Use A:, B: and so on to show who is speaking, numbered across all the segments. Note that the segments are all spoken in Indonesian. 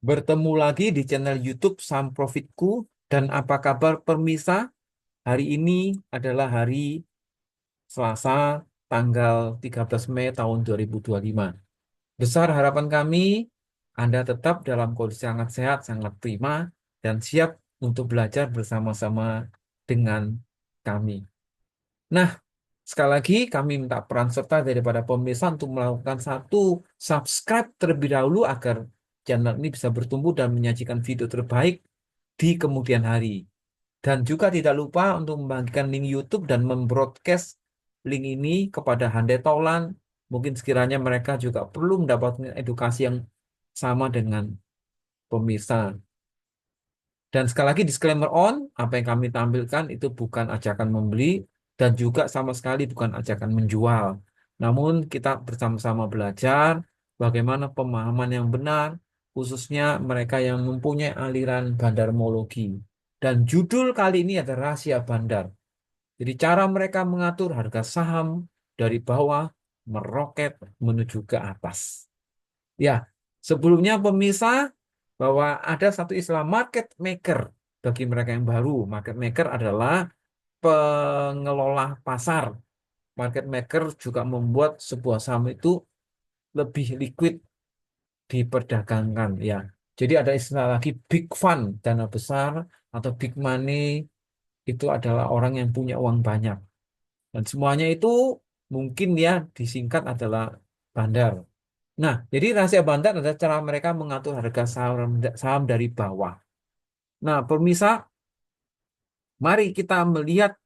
A: Bertemu lagi di channel YouTube Saham Profitku. Dan apa kabar pemirsa? Hari ini adalah hari Selasa, tanggal 13 Mei tahun 2025. Besar harapan kami, Anda tetap dalam kondisi sangat sehat, sangat prima, dan siap untuk belajar bersama-sama dengan kami. Nah, sekali lagi kami minta peran serta daripada pemirsa untuk melakukan satu subscribe terlebih dahulu agar channel ini bisa bertumbuh dan menyajikan video terbaik di kemudian hari. Dan juga tidak lupa untuk membagikan link YouTube dan membroadcast link ini kepada handai taulan. Mungkin sekiranya mereka juga perlu mendapatkan edukasi yang sama dengan pemirsa. Dan sekali lagi disclaimer on, apa yang kami tampilkan itu bukan ajakan membeli dan juga sama sekali bukan ajakan menjual. Namun kita bersama-sama belajar bagaimana pemahaman yang benar, khususnya mereka yang mempunyai aliran bandarmologi. Dan judul kali ini adalah rahasia bandar. Jadi cara mereka mengatur harga saham dari bawah meroket menuju ke atas. Ya, sebelumnya pemirsa bahwa ada satu istilah market maker bagi mereka yang baru. Market maker adalah pengelola pasar. Market maker juga membuat sebuah saham itu lebih liquid diperdagangkan ya. Jadi ada istilah lagi big fund, dana besar atau big money itu adalah orang yang punya uang banyak. Dan semuanya itu mungkin ya disingkat adalah bandar. Nah, jadi rahasia bandar adalah cara mereka mengatur harga saham, saham dari bawah. Nah, pemirsa, mari kita melihat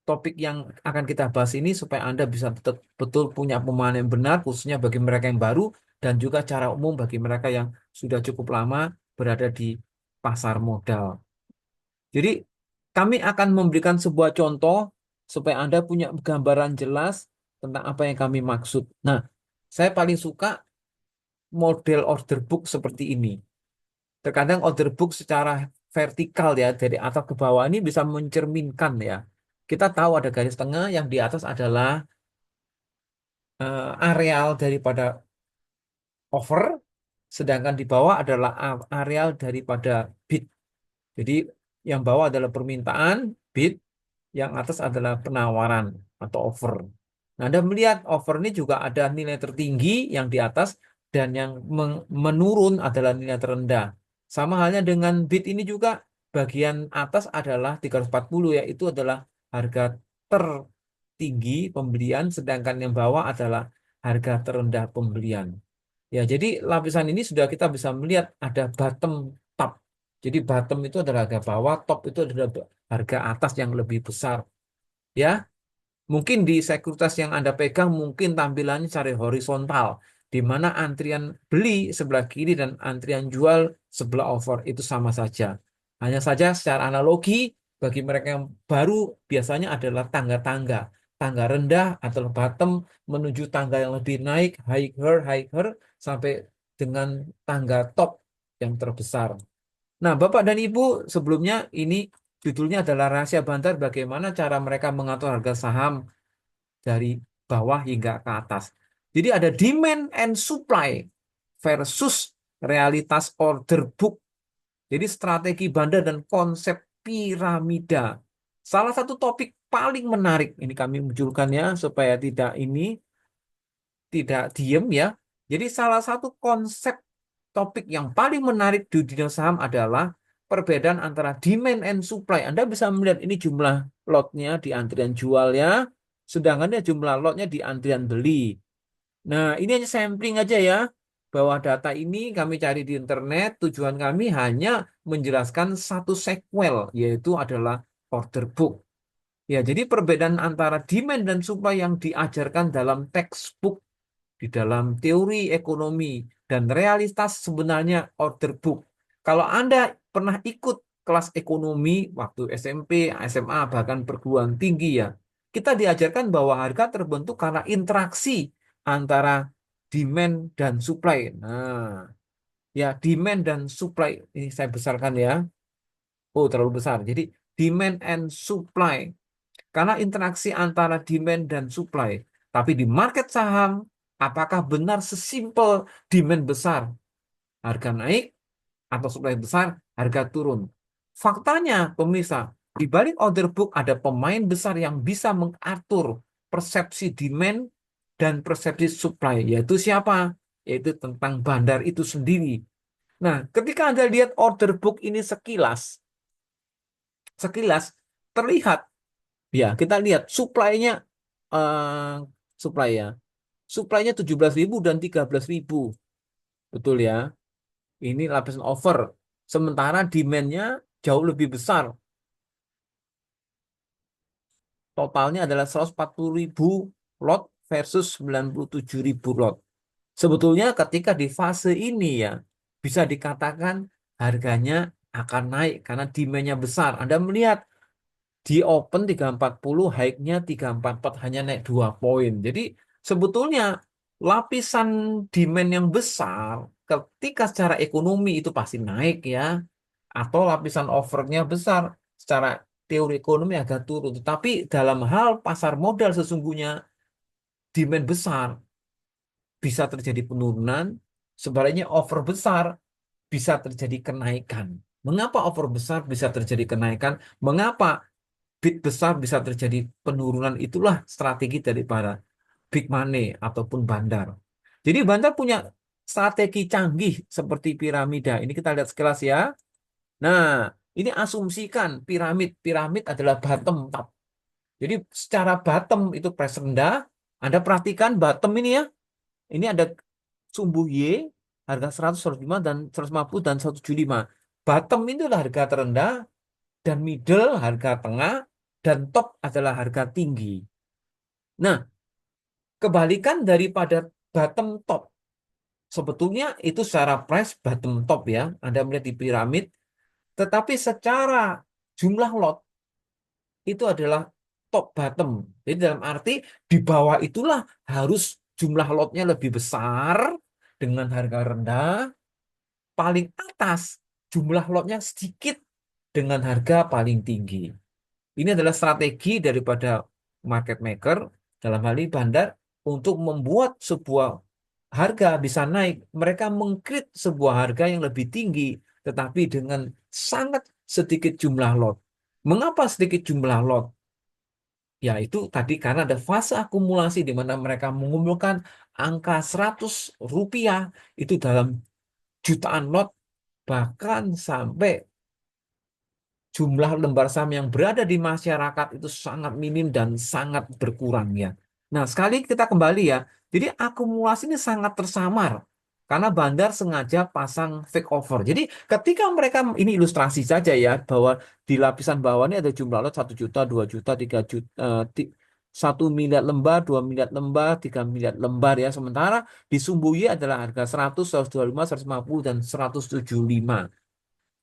A: topik yang akan kita bahas ini supaya Anda bisa betul punya pemahaman yang benar, khususnya bagi mereka yang baru, dan juga cara umum bagi mereka yang sudah cukup lama berada di pasar modal. Jadi, kami akan memberikan sebuah contoh supaya Anda punya gambaran jelas tentang apa yang kami maksud. Nah, saya paling suka model order book seperti ini. Terkadang order book secara vertikal ya, dari atas ke bawah ini bisa mencerminkan ya. Kita tahu ada garis tengah yang di atas adalah areal daripada offer, sedangkan di bawah adalah areal daripada bid. Jadi yang bawah adalah permintaan, bid, yang atas adalah penawaran atau offer. Nah, Anda melihat offer ini juga ada nilai tertinggi yang di atas dan yang menurun adalah nilai terendah. Sama halnya dengan bid ini juga bagian atas adalah 340 yaitu adalah harga tertinggi pembelian sedangkan yang bawah adalah harga terendah pembelian. Ya, jadi lapisan ini sudah kita bisa melihat ada bottom top. Jadi bottom itu adalah harga bawah, top itu adalah harga atas yang lebih besar. Ya, mungkin di sekuritas yang Anda pegang mungkin tampilannya cari horizontal, di mana antrian beli sebelah kiri dan antrian jual sebelah over itu sama saja. Hanya saja secara analogi bagi mereka yang baru biasanya adalah tangga-tangga. Tangga rendah atau bottom menuju tangga yang lebih naik, higher, sampai dengan tangga top yang terbesar. Nah, Bapak dan Ibu, sebelumnya ini judulnya adalah rahasia bandar bagaimana cara mereka mengatur harga saham dari bawah hingga ke atas. Jadi ada demand and supply versus realitas order book. Jadi strategi bandar dan konsep piramida. Salah satu topik paling menarik ini kami munculkan ya supaya tidak diem ya. Jadi salah satu konsep topik yang paling menarik di dunia saham adalah perbedaan antara demand and supply. Anda bisa melihat ini jumlah lotnya di antrian jual ya, sedangkan ini jumlah lotnya di antrian beli. Nah, ini hanya sampling aja ya, bahwa data ini kami cari di internet, tujuan kami hanya menjelaskan satu sequel, yaitu adalah order book. Ya, jadi perbedaan antara demand dan supply yang diajarkan dalam textbook di dalam teori ekonomi dan realitas sebenarnya order book. Kalau Anda pernah ikut kelas ekonomi waktu SMP, SMA, bahkan perguruan tinggi ya, kita diajarkan bahwa harga terbentuk karena interaksi antara demand dan supply. Nah, ya demand dan supply ini saya besarkan ya. Oh, terlalu besar. Jadi demand and supply karena interaksi antara demand dan supply. Tapi di market saham, apakah benar sesimpel demand besar, harga naik, atau supply besar, harga turun. Faktanya, pemirsa, di balik order book ada pemain besar yang bisa mengatur persepsi demand dan persepsi supply, yaitu siapa? Yaitu tentang bandar itu sendiri. Nah, ketika Anda lihat order book ini sekilas terlihat, ya kita lihat eh supply ya, supply-nya 17.000 dan 13.000, betul ya. Ini lapisan over. Sementara demand-nya jauh lebih besar. Totalnya adalah 140.000 lot versus 97.000 lot. Sebetulnya ketika di fase ini ya, bisa dikatakan harganya akan naik karena demand-nya besar. Anda melihat di open 340, high-nya 344, hanya naik 2 poin. Jadi sebetulnya lapisan demand yang besar ketika secara ekonomi itu pasti naik ya, atau lapisan overnya besar secara teori ekonomi agak turun. Tetapi dalam hal pasar modal sesungguhnya demand besar bisa terjadi penurunan, sebaliknya over besar bisa terjadi kenaikan. Mengapa over besar bisa terjadi kenaikan? Mengapa bid besar bisa terjadi penurunan? Itulah strategi daripada big money ataupun bandar. Jadi bandar punya strategi canggih seperti piramida. Ini kita lihat sekilas ya. Nah, ini asumsikan piramid. Piramid adalah bottom top. Jadi secara bottom itu price rendah. Anda perhatikan bottom ini ya. Ini ada sumbu Y, harga 100, 105, dan 150, dan 175. Bottom itu adalah harga terendah, dan middle harga tengah, dan top adalah harga tinggi. Nah, kebalikan daripada bottom top. Sebetulnya itu secara price bottom top ya. Anda melihat di piramid. Tetapi secara jumlah lot itu adalah top bottom. Jadi dalam arti di bawah itulah harus jumlah lotnya lebih besar dengan harga rendah. Paling atas jumlah lotnya sedikit dengan harga paling tinggi. Ini adalah strategi daripada market maker dalam hal ini bandar untuk membuat sebuah harga bisa naik. Mereka mengkrit sebuah harga yang lebih tinggi tetapi dengan sangat sedikit jumlah lot. Mengapa sedikit jumlah lot? Ya itu tadi karena ada fase akumulasi di mana mereka mengumpulkan angka Rp100 itu dalam jutaan lot, bahkan sampai jumlah lembar saham yang berada di masyarakat itu sangat minim dan sangat berkurang ya. Nah, sekali kita kembali ya. Jadi akumulasi ini sangat tersamar karena bandar sengaja pasang fake over. Jadi ketika mereka, ini ilustrasi saja ya, bahwa di lapisan bawah ini ada jumlah lot 1 juta, 2 juta, 3 juta, 1 miliar lembar, 2 miliar lembar, 3 miliar lembar ya. Sementara di sumbu Y adalah harga 100, 125, 150, dan 175.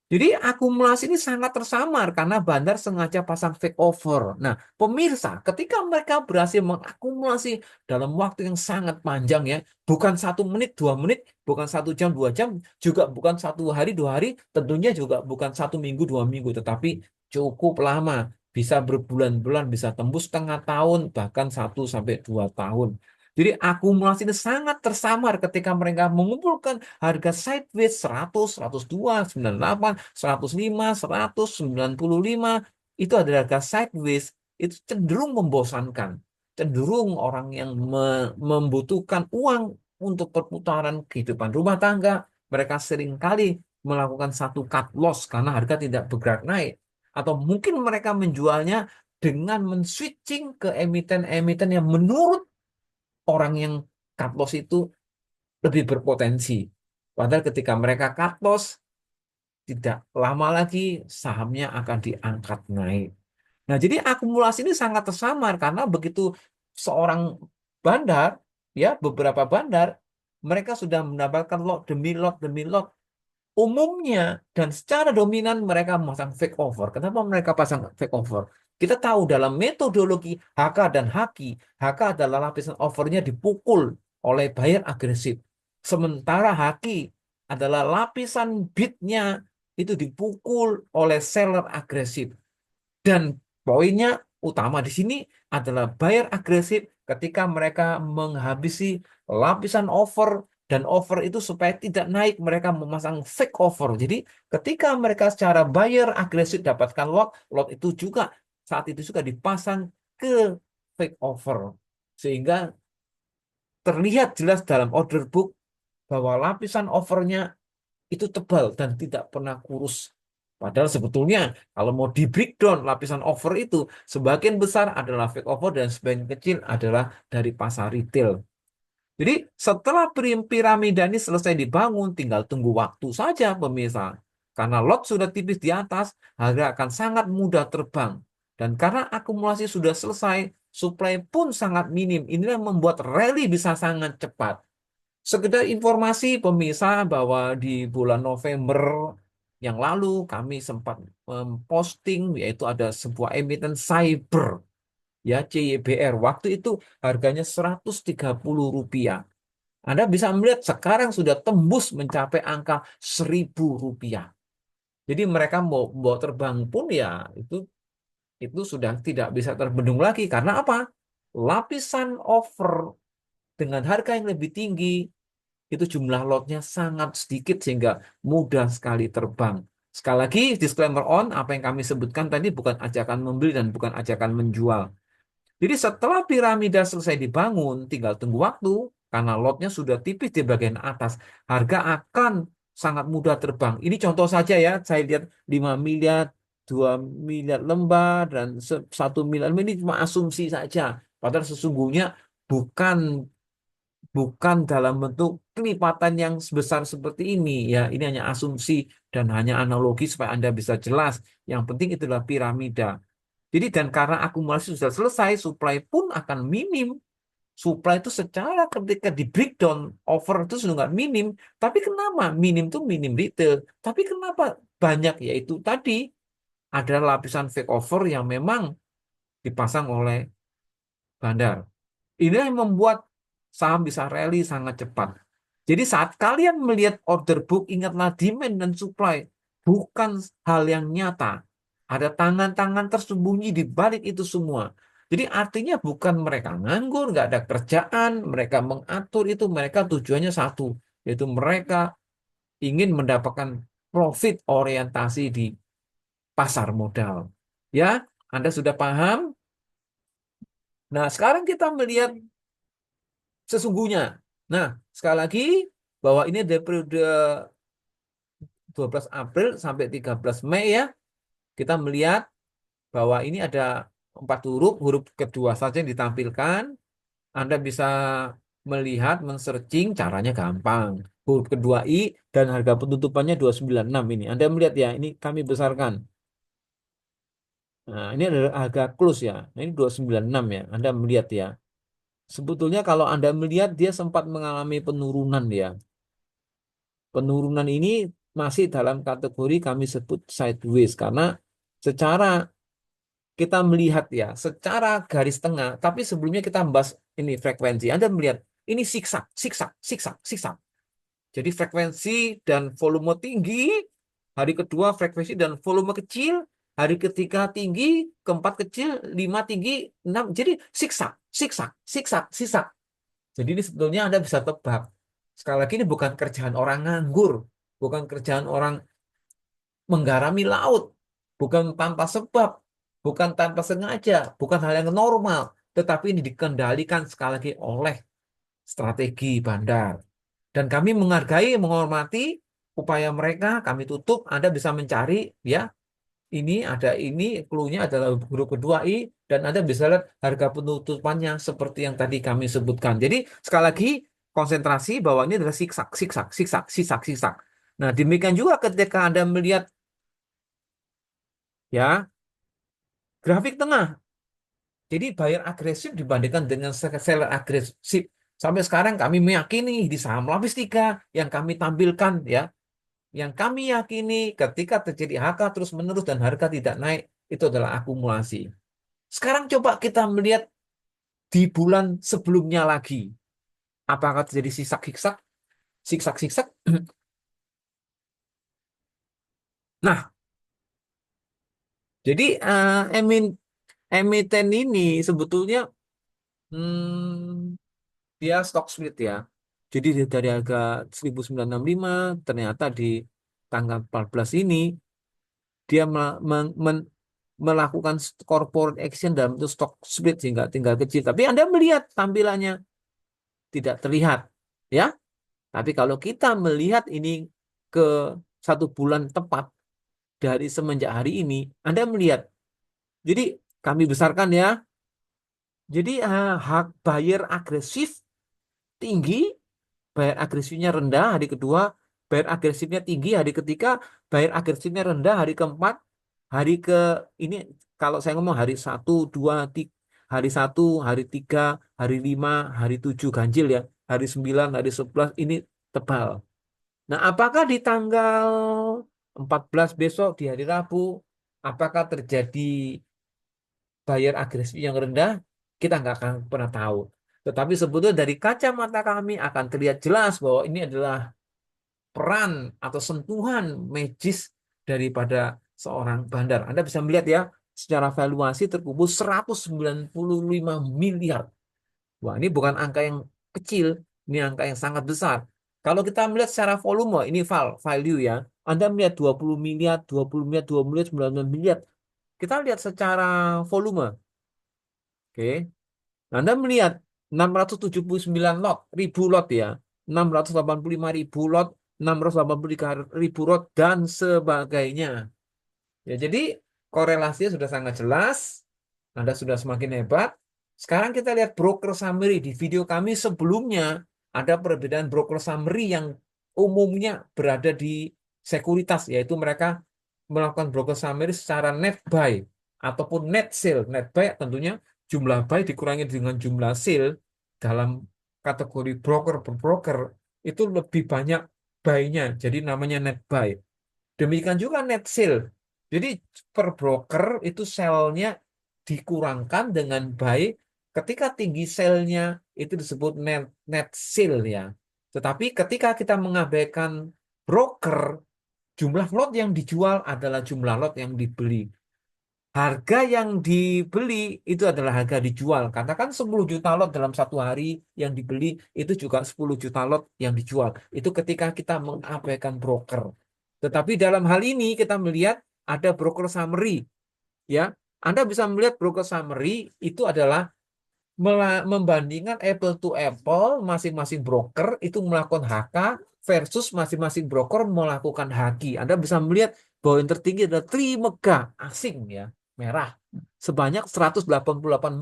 A: Jadi akumulasi ini sangat tersamar karena bandar sengaja pasang fake over. Nah, pemirsa, ketika mereka berhasil mengakumulasi dalam waktu yang sangat panjang ya, bukan 1 menit, 2 menit, bukan 1 jam, 2 jam, juga bukan 1 hari, 2 hari, tentunya juga bukan 1 minggu, 2 minggu, tetapi cukup lama, bisa berbulan-bulan, bisa tembus setengah tahun, bahkan 1 sampai 2 tahun. Jadi akumulasi ini sangat tersamar ketika mereka mengumpulkan harga sideways 100, 102, 98, 105, 100, 95. Itu adalah harga sideways. Itu cenderung membosankan. Cenderung orang yang membutuhkan uang untuk perputaran kehidupan rumah tangga. Mereka seringkali melakukan satu cut loss karena harga tidak bergerak naik. Atau mungkin mereka menjualnya dengan men-switching ke emiten-emiten yang menurut orang yang cut loss itu lebih berpotensi. Padahal ketika mereka cut loss, tidak lama lagi sahamnya akan diangkat naik. Nah, jadi akumulasi ini sangat tersamar karena begitu seorang bandar, ya beberapa bandar, mereka sudah mendapatkan lot demi lot demi lot. Umumnya dan secara dominan mereka memasang fake over. Kenapa mereka pasang fake over? Kita tahu dalam metodologi HK dan HAKI, HK adalah lapisan overnya dipukul oleh buyer agresif. Sementara HAKI adalah lapisan bidnya itu dipukul oleh seller agresif. Dan poinnya utama di sini adalah buyer agresif ketika mereka menghabisi lapisan over Dan over itu supaya tidak naik, mereka memasang fake over. Jadi ketika mereka secara buyer agresif dapatkan lot, lot itu juga saat itu juga dipasang ke fake over. Sehingga terlihat jelas dalam order book bahwa lapisan overnya itu tebal dan tidak pernah kurus. Padahal sebetulnya kalau mau di breakdown lapisan over itu sebagian besar adalah fake over dan sebagian kecil adalah dari pasar retail. Jadi setelah piramida ini selesai dibangun, tinggal tunggu waktu saja pemirsa. Karena lot sudah tipis di atas, harga akan sangat mudah terbang. Dan karena akumulasi sudah selesai, supply pun sangat minim. Inilah yang membuat rally bisa sangat cepat. Sekedar informasi pemirsa bahwa di bulan November yang lalu kami sempat memposting yaitu ada sebuah emiten cyber ya CYBR. Waktu itu harganya Rp130. Anda bisa melihat sekarang sudah tembus mencapai angka Rp1.000. Jadi mereka mau terbang pun ya itu sudah tidak bisa terbendung lagi karena apa? Lapisan over dengan harga yang lebih tinggi itu jumlah lotnya sangat sedikit sehingga mudah sekali terbang. Sekali lagi disclaimer on, apa yang kami sebutkan tadi bukan ajakan membeli dan bukan ajakan menjual. Jadi setelah piramida selesai dibangun, tinggal tunggu waktu, karena lotnya sudah tipis di bagian atas, harga akan sangat mudah terbang. Ini contoh saja ya, saya lihat 5 miliar, 2 miliar lembar, dan 1 miliar, ini cuma asumsi saja. Padahal sesungguhnya bukan bukan dalam bentuk kelipatan yang sebesar seperti ini. Ya, ini hanya asumsi dan hanya analogi supaya Anda bisa jelas. Yang penting itulah piramida. Jadi dan karena akumulasi sudah selesai, supply pun akan minim. Supply itu secara ketika di breakdown, over itu sudah nggak minim. Tapi kenapa? Minim itu minim retail. Tapi kenapa banyak? Yaitu tadi ada lapisan fake over yang memang dipasang oleh bandar. Ini yang membuat saham bisa rally sangat cepat. Jadi saat kalian melihat order book, ingatlah demand dan supply. Bukan hal yang nyata. Ada tangan-tangan tersembunyi di balik itu semua. Jadi artinya bukan mereka nganggur, nggak ada kerjaan, mereka mengatur itu, mereka tujuannya satu, yaitu mereka ingin mendapatkan profit orientasi di pasar modal. Ya, Anda sudah paham? Nah, sekarang kita melihat sesungguhnya. Nah, sekali lagi bahwa ini ada periode 12 April sampai 13 Mei ya. Kita melihat bahwa ini ada 4 huruf, huruf kedua saja yang ditampilkan. Anda bisa melihat, men-searching, caranya gampang. Huruf kedua I dan harga penutupannya 296 ini. Anda melihat ya, ini kami besarkan. Nah, ini adalah harga close ya. Nah, ini 296 ya. Anda melihat ya. Sebetulnya kalau Anda melihat dia sempat mengalami penurunan ya. Penurunan ini masih dalam kategori kami sebut sideways karena secara kita melihat ya, secara garis tengah, tapi sebelumnya kita membahas ini frekuensi. Anda melihat ini siksak, siksak, siksak, siksak. Jadi frekuensi dan volume tinggi, hari kedua frekuensi dan volume kecil, hari ketiga tinggi, keempat kecil, lima tinggi, enam. Jadi siksak, siksak, siksak, siksak. Jadi ini sebetulnya Anda bisa tebak. Sekali lagi ini bukan kerjaan orang nganggur, bukan kerjaan orang menggarami laut, bukan tanpa sebab, bukan tanpa sengaja, bukan hal yang normal, tetapi ini dikendalikan sekali lagi oleh strategi bandar. Dan kami menghargai, menghormati upaya mereka, kami tutup, Anda bisa mencari ya, ini ada ini, clue-nya adalah huruf kedua I, dan Anda bisa lihat harga penutupannya seperti yang tadi kami sebutkan. Jadi sekali lagi konsentrasi bahwa ini adalah siksak, siksak, siksak, siksak, siksak. Nah, demikian juga ketika Anda melihat ya grafik tengah. Jadi buyer agresif dibandingkan dengan seller agresif. Sampai sekarang kami meyakini di saham lapis 3 yang kami tampilkan ya, yang kami yakini ketika terjadi HK terus-menerus dan harga tidak naik, itu adalah akumulasi. Sekarang coba kita melihat di bulan sebelumnya lagi. Apakah terjadi siksak-siksak? Siksak-siksak? Nah, jadi emiten ini sebetulnya dia stock split ya. Jadi dari harga 1965 ternyata di tanggal 14 ini dia melakukan corporate action dalam bentuk stock split sehingga tinggal kecil. Tapi Anda melihat tampilannya tidak terlihat, ya. Tapi kalau kita melihat ini ke 1 bulan tepat dari semenjak hari ini, Anda melihat. Jadi kami besarkan ya. Jadi hak buyer agresif tinggi, buyer agresifnya rendah hari kedua, buyer agresifnya tinggi hari ketiga, buyer agresifnya rendah hari keempat, hari ke ini kalau saya ngomong hari 1, 2, 3, hari 1, hari 3, hari 5, hari 7 ganjil ya, hari 9, hari 11 ini tebal. Nah, apakah di tanggal 14 besok di hari Rabu, apakah terjadi bayar agresif yang rendah? Kita nggak akan pernah tahu. Tetapi sebetulnya dari kacamata kami akan terlihat jelas bahwa ini adalah peran atau sentuhan magis daripada seorang bandar. Anda bisa melihat ya, secara valuasi terkumpul 195 miliar. Wah, ini bukan angka yang kecil, ini angka yang sangat besar. Kalau kita melihat secara volume, ini value ya. Anda melihat 20 miliar, 20 miliar, 2 miliar, 19 miliar. Kita lihat secara volume. Oke. Anda melihat 679 lot, ribu lot ya. 685 ribu lot, 683 ribu lot, dan sebagainya. Ya, jadi korelasinya sudah sangat jelas. Anda sudah semakin hebat. Sekarang kita lihat broker summary. Di video kami sebelumnya ada perbedaan broker summary yang umumnya berada di sekuritas, yaitu mereka melakukan broker summary secara net buy ataupun net sale. Net buy tentunya jumlah buy dikurangi dengan jumlah sale dalam kategori broker per broker itu lebih banyak buy-nya. Jadi namanya net buy. Demikian juga net sale. Jadi per broker itu sell-nya dikurangkan dengan buy. Ketika tinggi sell-nya itu disebut net, net sale ya. Tetapi ketika kita mengabaikan broker, jumlah lot yang dijual adalah jumlah lot yang dibeli. Harga yang dibeli itu adalah harga dijual. Katakan 10 juta lot dalam 1 hari yang dibeli, itu juga 10 juta lot yang dijual. Itu ketika kita mengabaikan broker. Tetapi dalam hal ini kita melihat ada broker summary. Ya, Anda bisa melihat broker summary itu adalah membandingkan apple to apple, masing-masing broker itu melakukan HK versus masing-masing broker melakukan HQ. Anda bisa melihat bahwa yang tertinggi adalah Trimega asing ya, merah sebanyak 188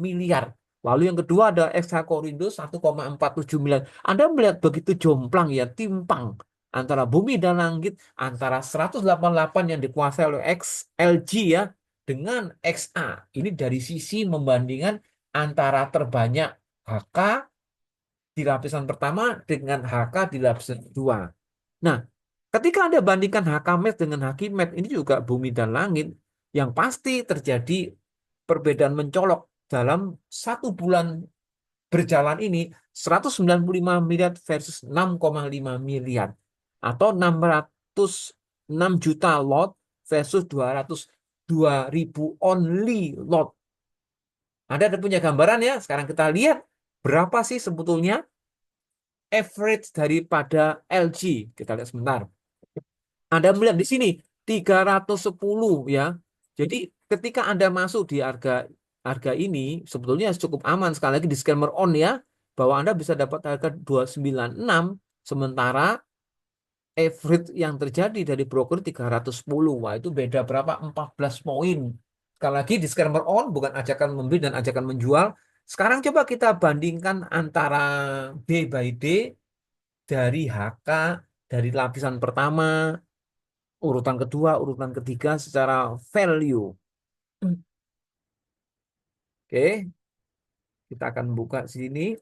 A: miliar. Lalu yang kedua ada Hexacorindo 1,47 miliar. Anda melihat begitu jomplang ya, timpang antara bumi dan langit, antara 188 yang dikuasai oleh XLG ya dengan XA. Ini dari sisi membandingkan antara terbanyak HK di lapisan pertama dengan HK di lapisan kedua. Nah, ketika Anda bandingkan HK Match dengan HQ Match, ini juga bumi dan langit, yang pasti terjadi perbedaan mencolok dalam 1 bulan berjalan ini 195 miliar versus 6,5 miliar atau 606 juta lot versus 202 ribu only lot. Anda punya gambaran ya? Sekarang kita lihat berapa sih sebetulnya average daripada LG. Kita lihat sebentar. Anda melihat di sini 310 ya. Jadi ketika Anda masuk di harga harga ini sebetulnya cukup aman, sekali lagi disclaimer on ya, bahwa Anda bisa dapat harga 296 sementara average yang terjadi dari broker 310. Wah, itu beda berapa? 14 poin. Sekali lagi disclaimer on, bukan ajakan membeli dan ajakan menjual. Sekarang coba kita bandingkan antara day by day dari HK, dari lapisan pertama, urutan kedua, urutan ketiga secara value. Oke, kita akan buka sini.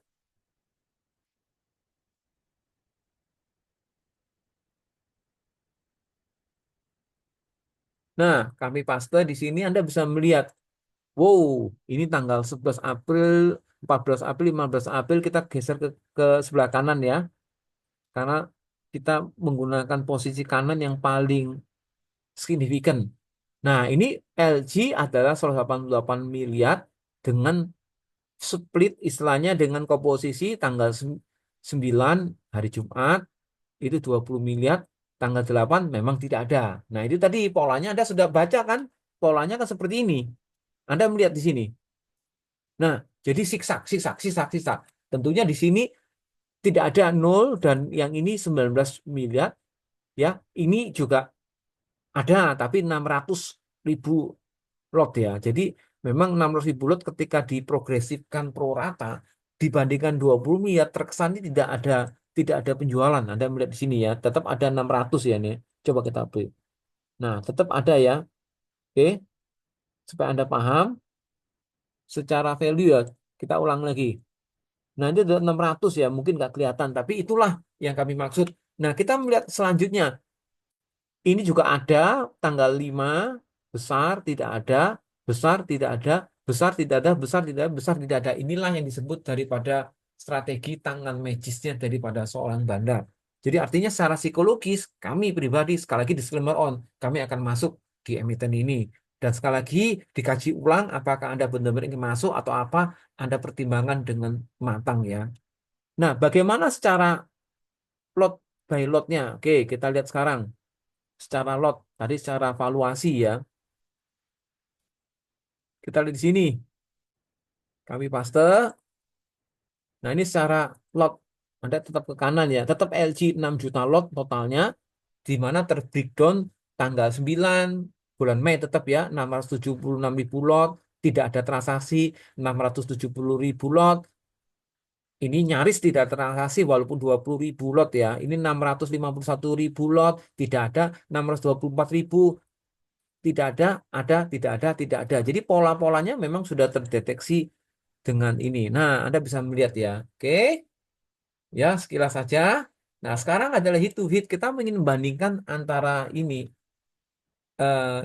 A: Nah, kami paste di sini Anda bisa melihat, wow, ini tanggal 11 April, 14 April, 15 April kita geser ke sebelah kanan ya. Karena kita menggunakan posisi kanan yang paling signifikan. Nah, ini LG adalah 188 miliar dengan split istilahnya dengan komposisi tanggal 9 hari Jumat itu 20 miliar, tanggal 8 memang tidak ada. Nah, itu tadi polanya Anda sudah baca kan? Polanya kan seperti ini. Anda melihat di sini. Nah, jadi siksak, siksak, siksak, siksak. Tentunya di sini tidak ada nol dan yang ini 19 miliar ya. Ini juga ada tapi 600.000 lot ya. Jadi memang 600.000 lot ketika diprogresifkan pro rata dibandingkan 20 miliar terkesan ini tidak ada penjualan. Anda melihat di sini ya, tetap ada 600 ya nih. Coba kita beli. Nah, tetap ada ya. Oke, supaya Anda paham secara value ya. Kita ulang lagi. Nah, ini ada 600 ya, mungkin nggak kelihatan, tapi itulah yang kami maksud. Nah, kita melihat selanjutnya. Ini juga ada tanggal 5 besar tidak ada, besar tidak ada, besar tidak ada, besar tidak ada, besar tidak ada. Inilah yang disebut daripada strategi tangan magisnya daripada seorang bandar. Jadi artinya secara psikologis kami pribadi sekali lagi disclaimer on, kami akan masuk di emiten ini. Dan sekali lagi dikaji ulang apakah Anda benar-benar ingin masuk atau apa, Anda pertimbangkan dengan matang ya. Nah, bagaimana secara lot by lotnya? Oke, kita lihat sekarang secara lot, tadi secara valuasi ya. Kita lihat di sini, kami paste. Nah, ini secara lot, Anda tetap ke kanan ya. Tetap LG 6 juta lot totalnya, di mana terbreakdown tanggal 9 bulan Mei tetap ya, 676.000 lot, tidak ada transaksi 670.000 lot. Ini nyaris tidak transaksi walaupun 20.000 lot ya. Ini 651.000 lot, tidak ada 624.000. Tidak ada, tidak ada, tidak ada. Jadi pola-polanya memang sudah terdeteksi dengan ini. Nah, Anda bisa melihat ya. Oke, ya sekilas saja. Nah, sekarang adalah hit to hit. Kita ingin membandingkan antara ini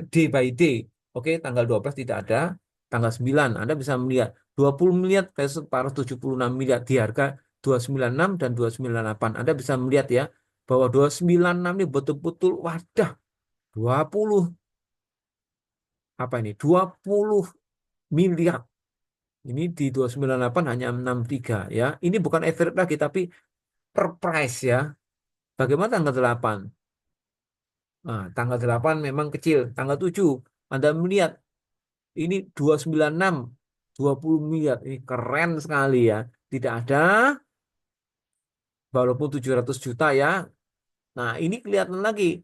A: day by day. Oke, tanggal 12 tidak ada, tanggal 9 Anda bisa melihat 20 miliar versus 476 miliar di harga 296 dan 298. Anda bisa melihat ya bahwa 296 ini betul-betul wadah 20 apa ini? 20 miliar. Ini di 298 hanya 63 ya. Ini bukan average lagi tapi per price ya. Bagaimana tanggal 8? Nah, tanggal 8 memang kecil. Tanggal 7 Anda melihat ini 296 20 miliar. Ini keren sekali ya. Tidak ada walaupun 700 juta ya. Nah, ini kelihatan lagi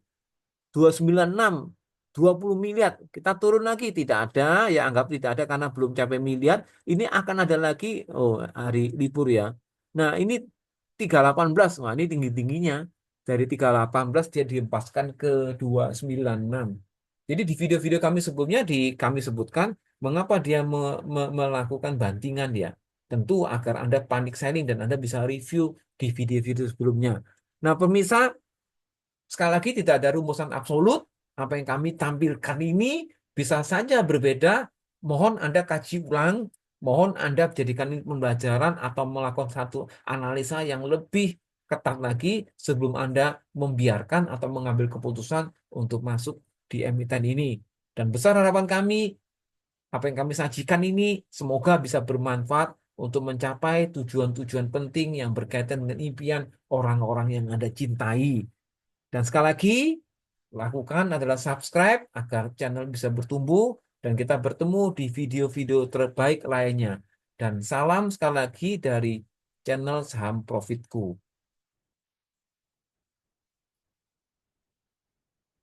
A: 296 20 miliar. Kita turun lagi tidak ada ya, anggap tidak ada karena belum capai miliar. Ini akan ada lagi oh hari libur ya. Nah, ini 318. Wah, ini tinggi-tingginya. Dari 318 dia dihempaskan ke 296. Jadi di video-video kami sebelumnya kami sebutkan mengapa dia melakukan bantingan ya. Tentu agar Anda panik selling dan Anda bisa review di video-video sebelumnya. Nah, pemirsa, sekali lagi tidak ada rumusan absolut. Apa yang kami tampilkan ini bisa saja berbeda. Mohon Anda kaji ulang, mohon Anda jadikan ini pembelajaran atau melakukan satu analisa yang lebih ketat lagi sebelum Anda membiarkan atau mengambil keputusan untuk masuk di emiten ini. Dan besar harapan kami, apa yang kami sajikan ini semoga bisa bermanfaat untuk mencapai tujuan-tujuan penting yang berkaitan dengan impian orang-orang yang Anda cintai. Dan sekali lagi, lakukan adalah subscribe agar channel bisa bertumbuh dan kita bertemu di video-video terbaik lainnya. Dan salam sekali lagi dari channel Saham Profitku.